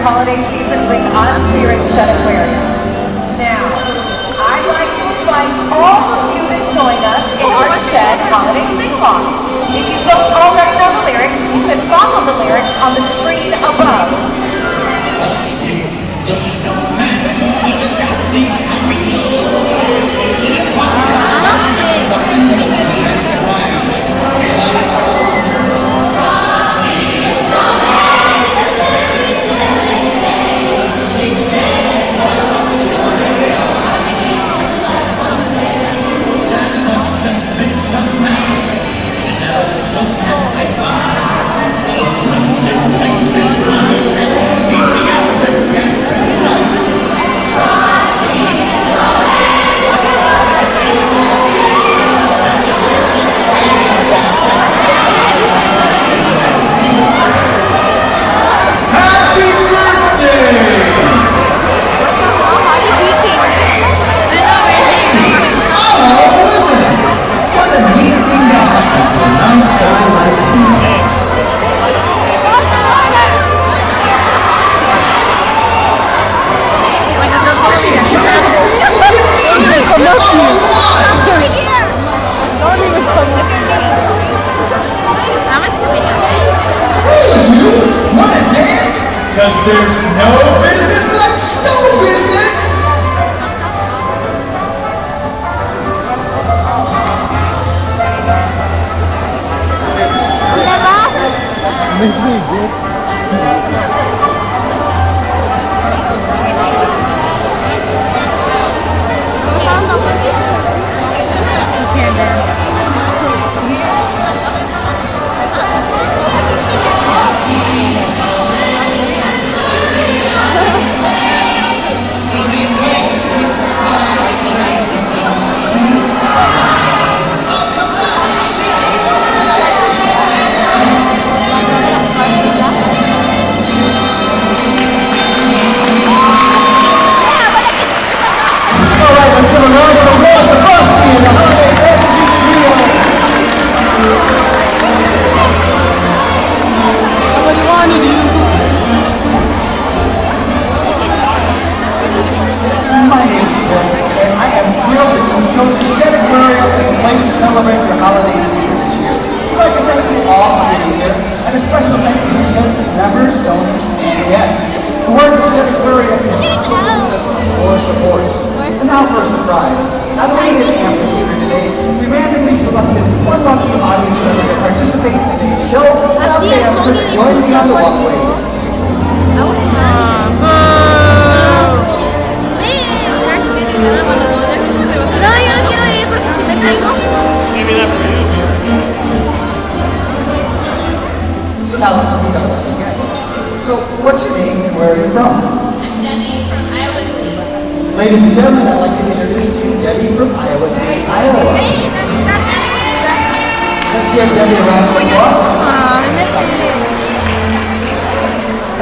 your holiday season with us here at Shed Aquarium. Now, I'd like to invite all of you to join us in our Shed Holiday Sing-Along. If you don't already know the lyrics, you can follow the lyrics on the screen above. Because there's no business like snow business! Celebrate your holiday season this year. We'd like to thank you all for being here, and a special thank you to Shed's members, donors, and guests. The work of Shed Aquarium is possible because of your support. And now for a surprise. Out of the amphitheater today, we randomly selected one lucky audience member to participate in today's show, and I'll ask her to join me on the walkway. So now let's meet our lucky guest. So, what's your name and where are you from? I'm Debbie from Iowa State. Ladies and gentlemen, I'd like to introduce to you Debbie from Iowa State, Iowa. Let's give Debbie a round of applause.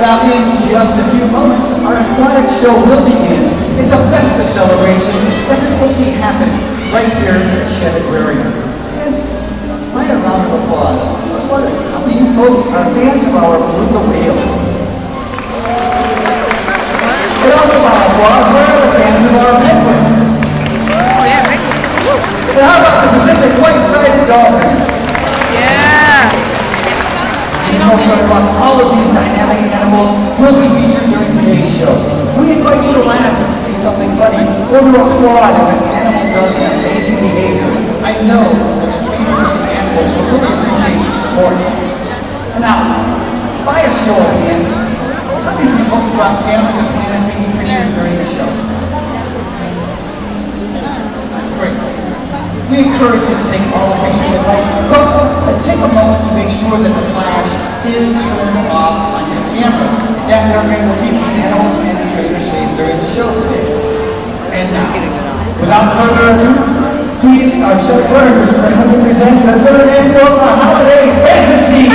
Now, in just a few moments, our aquatic show will begin. It's a festive celebration that can only happen right here at Shed Aquarium. And by a round of applause, I was wondering, how many of you folks are fans of our beluga whales? And also by applause, where are the fans of our penguins? Oh yeah, penguins. And how about the Pacific white-sided dolphins? Yeah. And folks are about all of these dynamic animals will be featured during today's show. We invite you to laugh if you see something funny, or to applaud if an animal does an amazing behavior. I know that the trainers of these animals will really appreciate your support. And now, by a show of hands, how many of you folks brought cameras and plan on taking pictures during the show? Great. We encourage you to take all the pictures you'd like, but take a moment to make sure that the flash is turned off on your cameras. That will keep the animals and the trainers safe during the show today. And now, without further ado, our Shed Aquarium is proud to present the third annual Holiday Fantasy.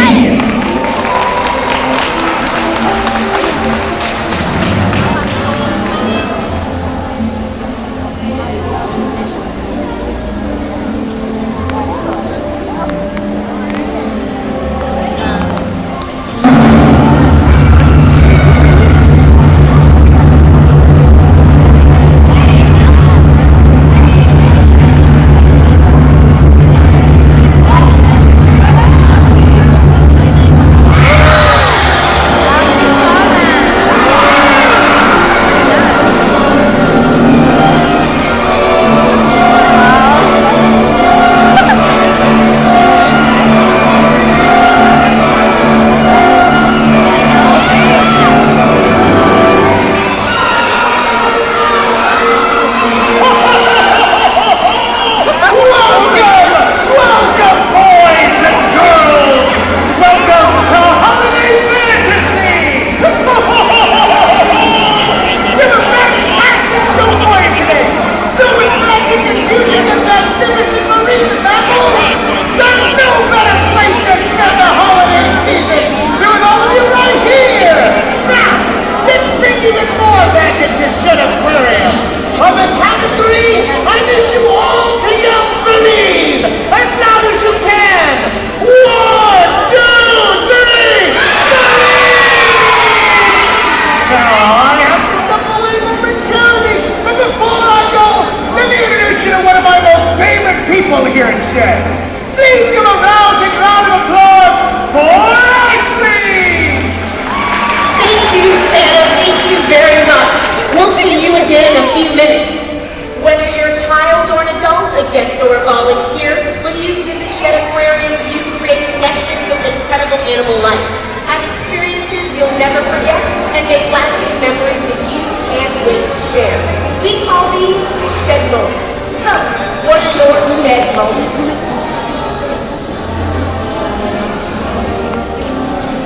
moments.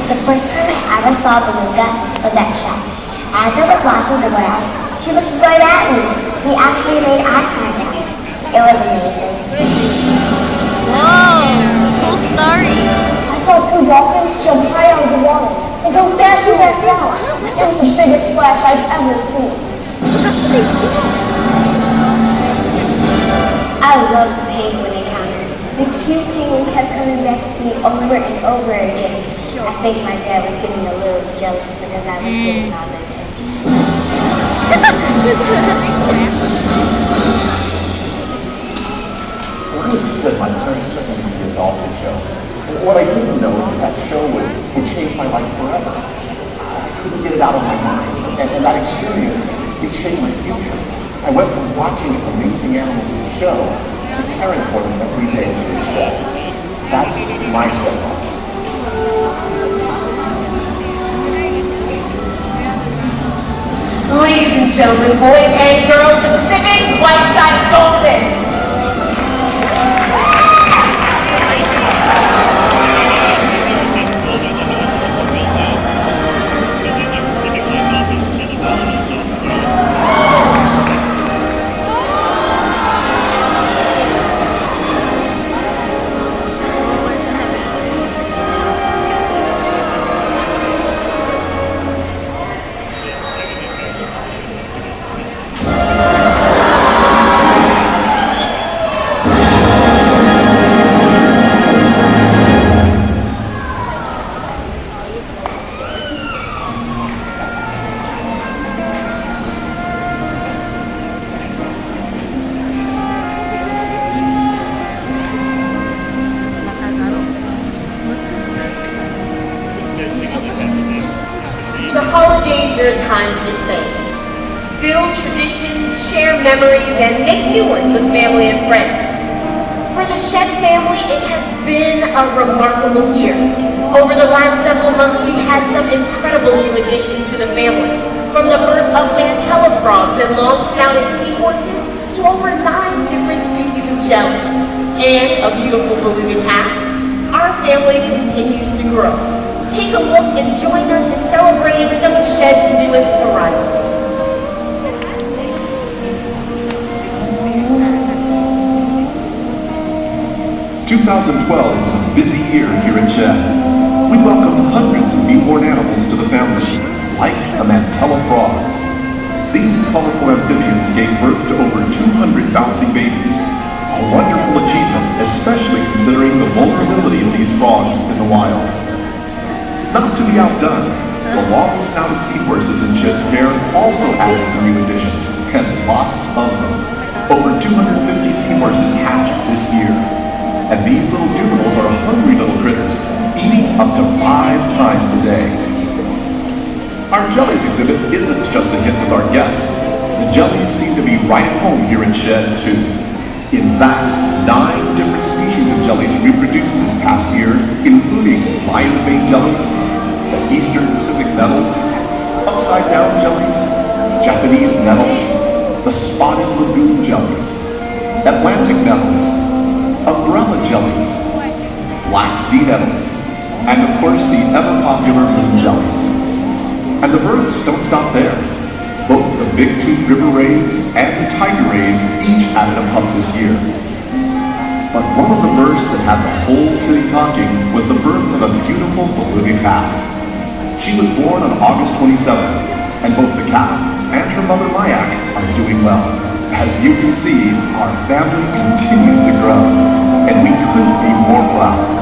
The first time I ever saw Beluga was at Shep. As I was watching the whale, she looked right at me. We actually made eye contact. It was amazing. Whoa, cool story. I saw two dolphins jump high out of the water and go dashing back down. It was the biggest splash I've ever seen. I love the penguin encounter. The cute penguin kept coming back to me over and over again. I think my dad was getting a little jealous because I was getting all the attention. When I was a kid, my parents took me to see a dolphin show. What I didn't know is that show would change my life forever. I couldn't get it out of my mind. And that experience, it shaped my future. I went from watching amazing animals in the show to caring for them every day to the shed. That's my shed moment. Ladies and gentlemen, boys and girls, the Pacific White-Sided Dolphins. The holidays are a time to give thanks, build traditions, share memories, and make new ones with family and friends. For the Shed family, it has been a remarkable year. Over the last several months, we've had some incredible new additions to the family, from the birth of mantella frogs and long-snouted seahorses to over 9 different species of jellies, and a beautiful beluga cat. Our family continues to grow. Take a look and join us in celebrating some of Shed's newest arrivals. 2012 was a busy year here at Shed. We welcomed hundreds of newborn animals to the family, like the mantella frogs. These colorful amphibians gave birth to over 200 bouncing babies. A wonderful achievement, especially considering the vulnerability of these frogs in the wild. Not to be outdone, the long-snouted seahorses in Shed's care also added some new additions, and lots of them. Over 250 seahorses hatched this year. And these little juveniles are hungry little critters, eating up to 5 times a day. Our jellies exhibit isn't just a hit with our guests. The jellies seem to be right at home here in Shed, too. In fact, 9 different species of jellies reproduced this past year, including lion's mane jellies, the Eastern Pacific nettles, upside-down jellies, Japanese nettles, the spotted lagoon jellies, Atlantic nettles, umbrella jellies, black sea nettles, and of course the ever-popular moon jellies. And the births don't stop there. Both the big-toothed river rays and the tiger rays each added a pup this year. But one of the births that had the whole city talking was the birth of a beautiful beluga calf. She was born on August 27th, and both the calf and her mother Mayak are doing well. As you can see, our family continues to grow, and we couldn't be more proud.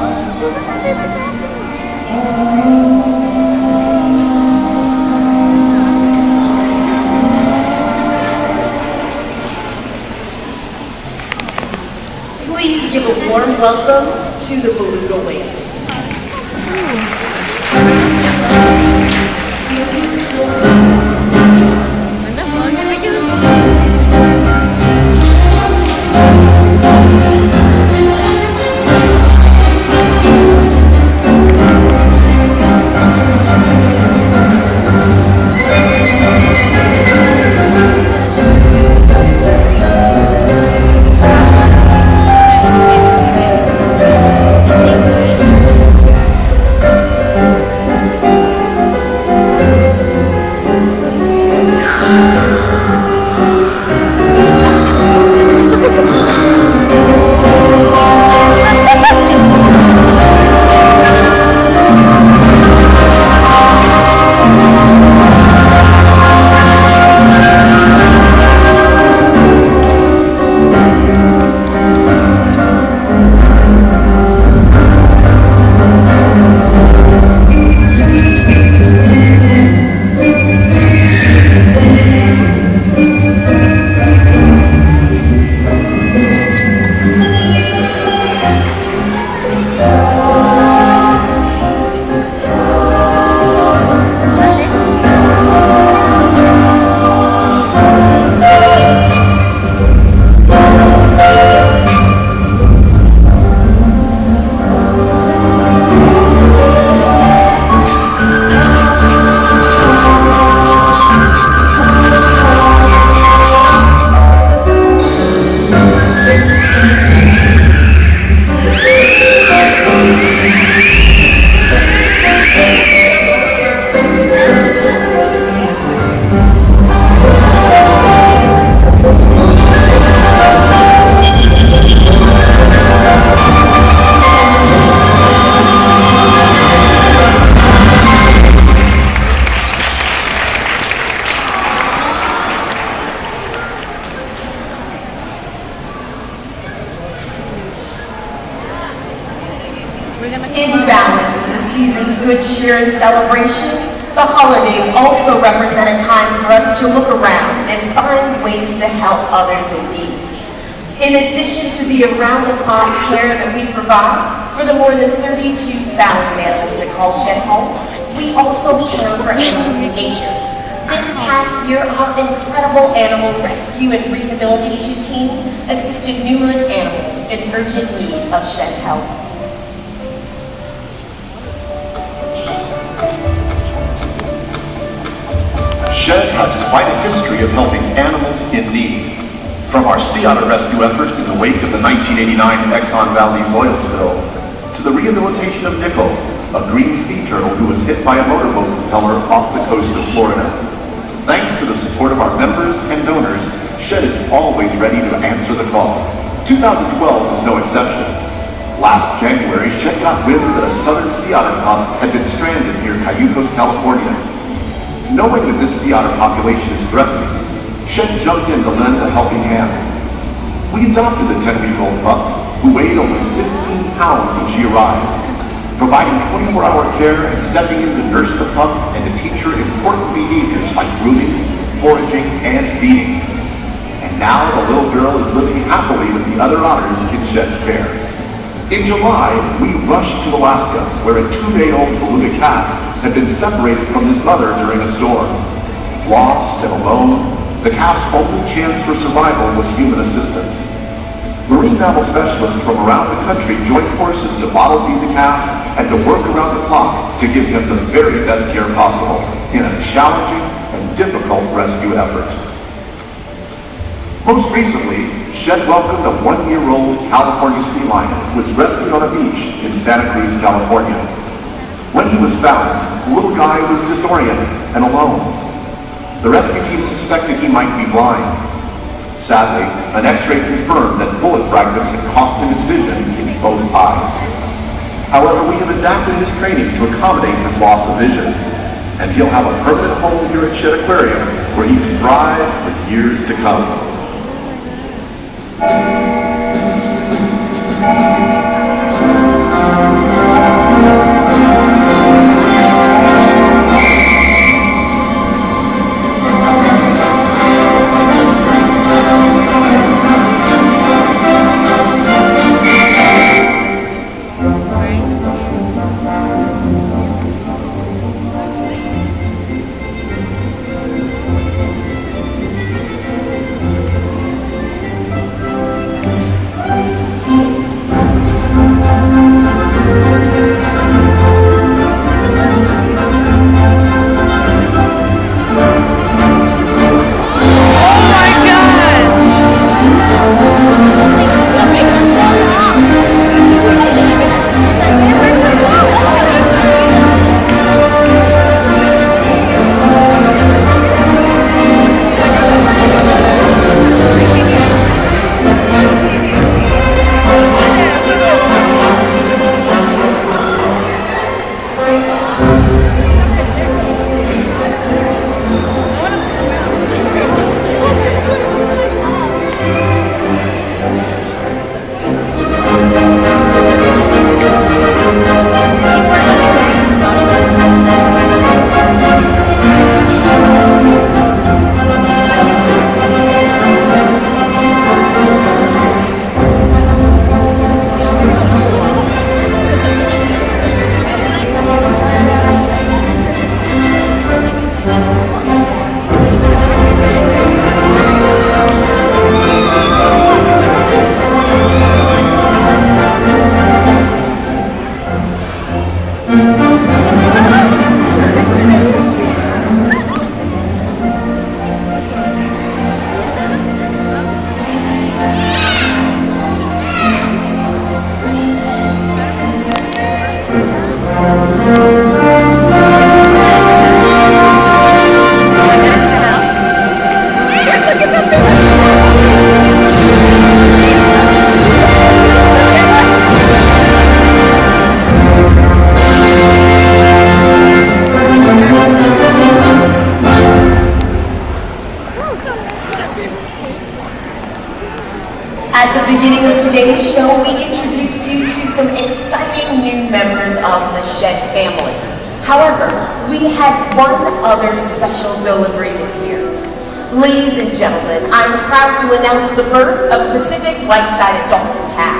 Please give a warm welcome to the beluga whales. of the season's good cheer and celebration, the holidays also represent a time for us to look around and find ways to help others in need. In addition to the around-the-clock care that we provide for the more than 32,000 animals that call Shed home, we also care for animals in nature. This past year, our incredible animal rescue and rehabilitation team assisted numerous animals in urgent need of Shed's help. Shed has quite a history of helping animals in need. From our sea otter rescue effort in the wake of the 1989 Exxon Valdez oil spill, to the rehabilitation of Nickel, a green sea turtle who was hit by a motorboat propeller off the coast of Florida. Thanks to the support of our members and donors, Shed is always ready to answer the call. 2012 is no exception. Last January, Shed got wind that a southern sea otter pup had been stranded near Cayucos, California. Knowing that this sea otter population is threatening, Shed jumped in to lend a helping hand. We adopted the 10-week-old pup, who weighed only 15 pounds when she arrived, providing 24-hour care and stepping in to nurse the pup and to teach her important behaviors like grooming, foraging, and feeding. And now the little girl is living happily with the other otters in Shed's care. In July, we rushed to Alaska, where a 2-day-old beluga calf had been separated from his mother during a storm. Lost and alone, the calf's only chance for survival was human assistance. Marine mammal specialists from around the country joined forces to bottle feed the calf and to work around the clock to give him the very best care possible in a challenging and difficult rescue effort. Most recently, Shed welcomed a 1-year-old California sea lion who was rescued on a beach in Santa Cruz, California. When he was found, the little guy was disoriented and alone. The rescue team suspected he might be blind. Sadly, an X-ray confirmed that bullet fragments had cost him his vision in both eyes. However, we have adapted his training to accommodate his loss of vision, and he'll have a permanent home here at Shed Aquarium where he can thrive for years to come. At the beginning of today's show, we introduced you to some exciting new members of the Shed family. However, we had one other special delivery this year. Ladies and gentlemen, I'm proud to announce the birth of a Pacific white-sided dolphin calf.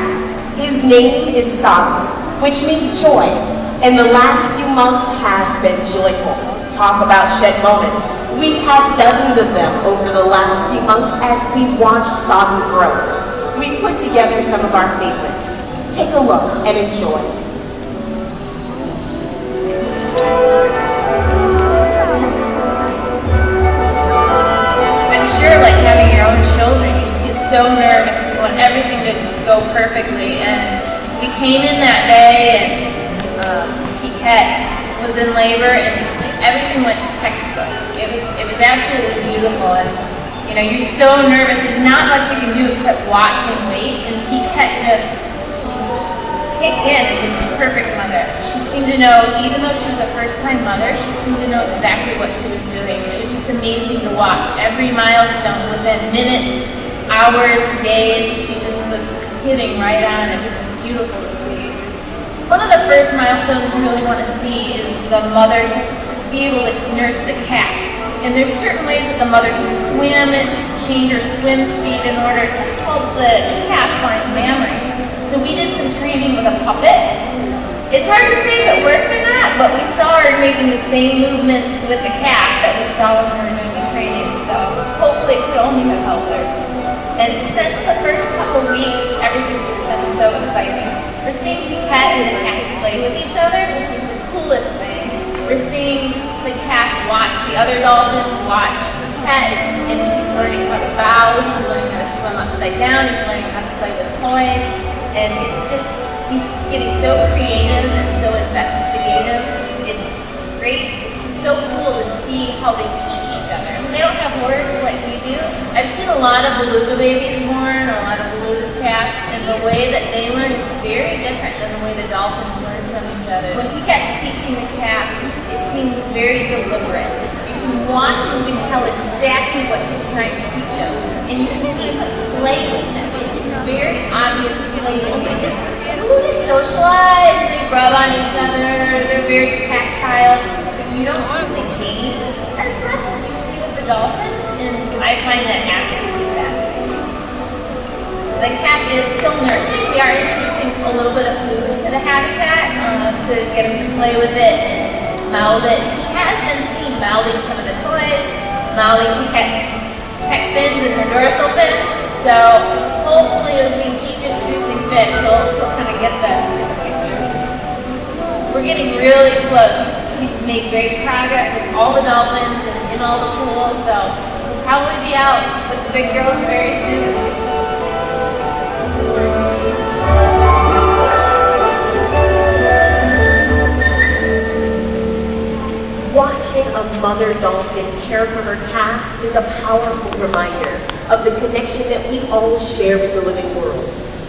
His name is Saga, which means joy, and the last few months have been joyful. Talk about Shed moments. We've had dozens of them over the last few months as we've watched Saga grow. We've put together some of our favorites. Take a look and enjoy. I'm sure, like having your own children, you just get so nervous and want everything to go perfectly. And we came in that day, and Kikette was in labor, and everything went textbook. It was absolutely beautiful, and you know, you're so nervous. There's not much you can do except watch and wait. And Kikette she kicked in and was the perfect mother. She seemed to know, even though she was a first-time mother, she seemed to know exactly what she was doing. It was just amazing to watch. Every milestone, within minutes, hours, days, she just was hitting right on. It was just beautiful to see. One of the first milestones you really want to see is the mother just be able to nurse the calf. And there's certain ways that the mother can swim and change her swim speed in order to help the calf find mammaries. So we did some training with a puppet. It's hard to say if it worked or not, but we saw her making the same movements with the calf that we saw when we were doing the training. So hopefully it could only have helped her. And since the first couple weeks, everything's just been so exciting. We're seeing Kikette and the calf play with each other, which is the coolest thing. We're seeing the calf watch the other dolphins watch Kikette, and he's learning how to bow, he's learning how to swim upside down, he's learning how to play with toys, and it's just, he's getting so creative and so investigative. It's great. It's just so cool to see how they teach each other. I mean, they don't have words like we do. I've seen a lot of beluga babies born, a lot of beluga calves, and the way that they learn is very different than the way the dolphins learn from each other. When Kikette's teaching the calf, it seems very deliberate. You can watch and you can tell exactly what she's trying to teach him. And you can see her play with them. It's very obvious play with them. Belugas socialize, they rub on each other, they're very tactile, but you don't see the games as much as you see with the dolphins, and I find that absolutely fascinating. The calf is still nursing. We are introducing a little bit of food to the habitat to get him to play with it and mouth it. He has been seen mouthing some of the toys, mouthing Kikette's pec fins and her dorsal fin, so hopefully if we keep introducing fish, he'll kind of get the picture. We're getting really close. He's made great progress with all the dolphins and in all the pools, so we'll probably be out with the big girls very soon. Watching a mother dolphin care for her calf is a powerful reminder of the connection that we all share with the living world.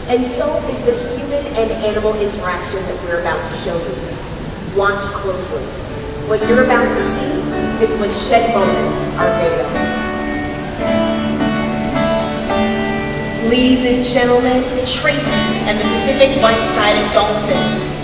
And so is the human and animal interaction that we're about to show you. Watch closely. What you're about to see is what Shed moments are made of. Ladies and gentlemen, Tracy and the Pacific white-sided dolphins.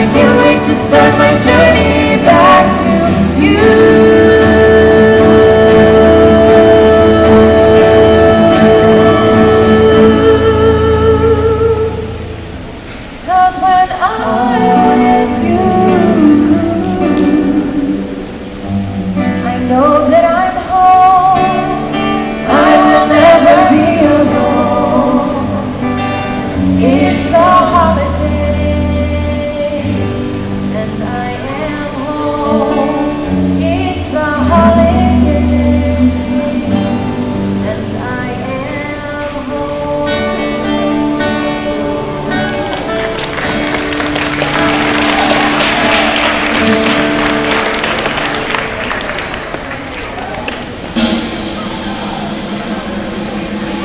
I can't wait to start my journey back to you. Cause when I'm with you, I know that I'm home. I will never be alone. It's the holidays, and I am home. It's the holidays, and I am home.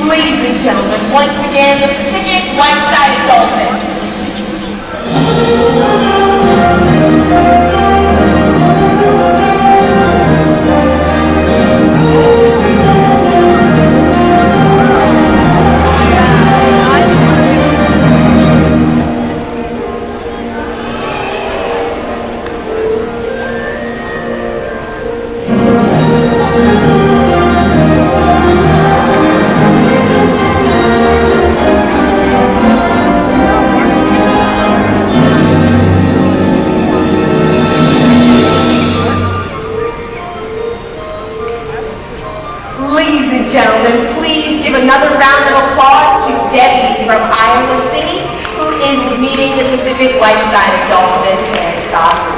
Ladies and gentlemen, once again, the Pacific White-Sided Dolphins. Ladies and gentlemen, please give another round of applause to Debbie from Iowa City, who is meeting the Pacific White-Sided Dolphins and soccer.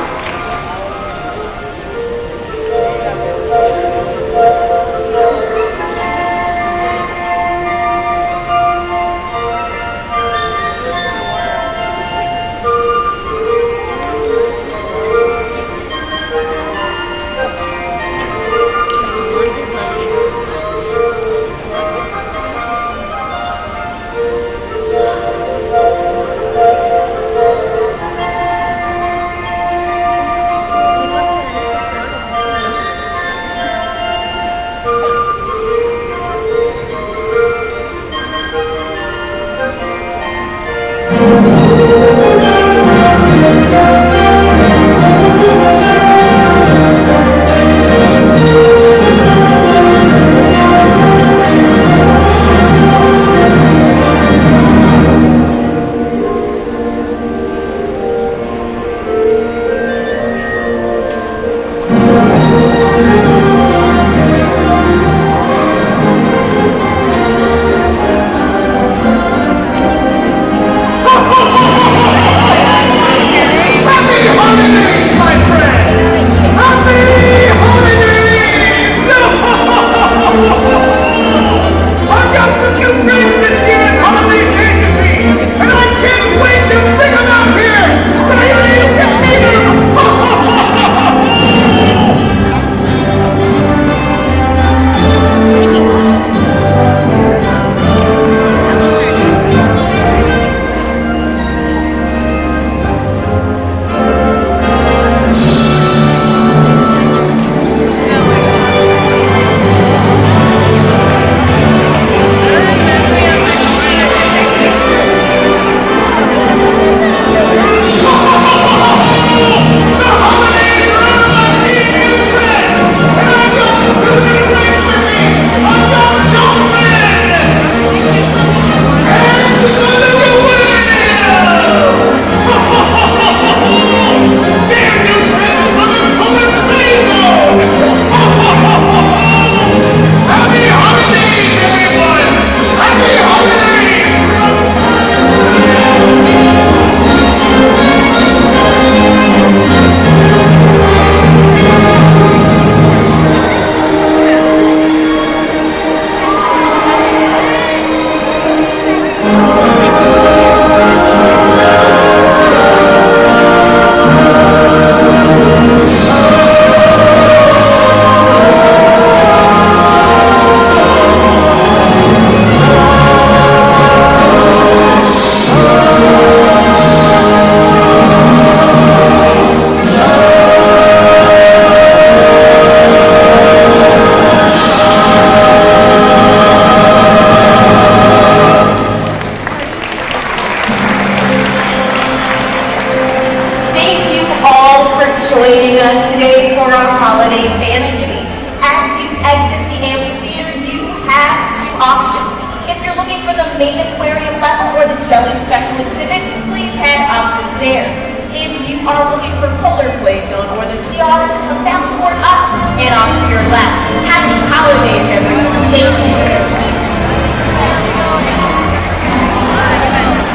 joining us today for our holiday fantasy. As you exit the amphitheater, you have two options. If you're looking for the main aquarium level or the jelly special exhibit, please head up the stairs. If you are looking for polar play zone or the Ciaras, come down toward us and off to your left. Happy holidays, everyone. Thank you.